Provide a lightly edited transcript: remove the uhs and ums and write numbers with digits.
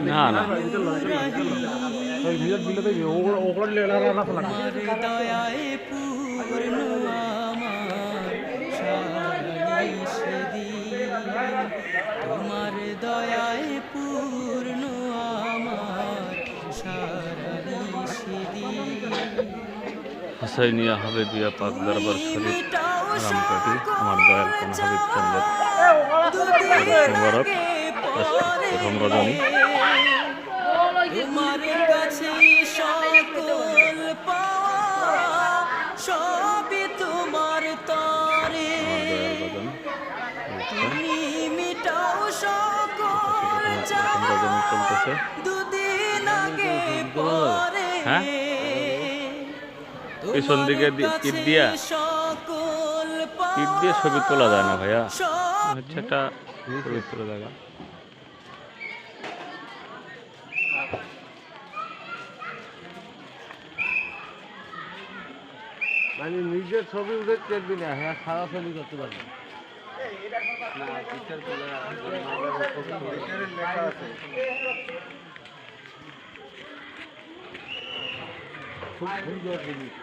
না না দয়ায় পূর্ণ আমার সারা সেদিন, তোমার দয়ায় পূর্ণ আমার সারা সেদিন। হুসাইনিয়া হাবিবিয়া পাক দরবার শরীফ রামকাটি আমার দয়াল কোন হাবিব চন্দ্রের মুবারক প্রথম রজনী। তোমার কাছে সকল পাওয়া সবই তোমার তরে, তুমি মিটাও সকল চাওয়া দুদিন আগে পরে। পিছন দিকে টিপ দিয়ে ছবি তোলা যায় না ভাইয়া, হচ্ছে একটা পবিত্র জায়গা। মানে নিজের ছবি উঠে চেপবি না, হ্যাঁ খারাপ ছবি করতে পারবি খুব সুন্দর জিনিস।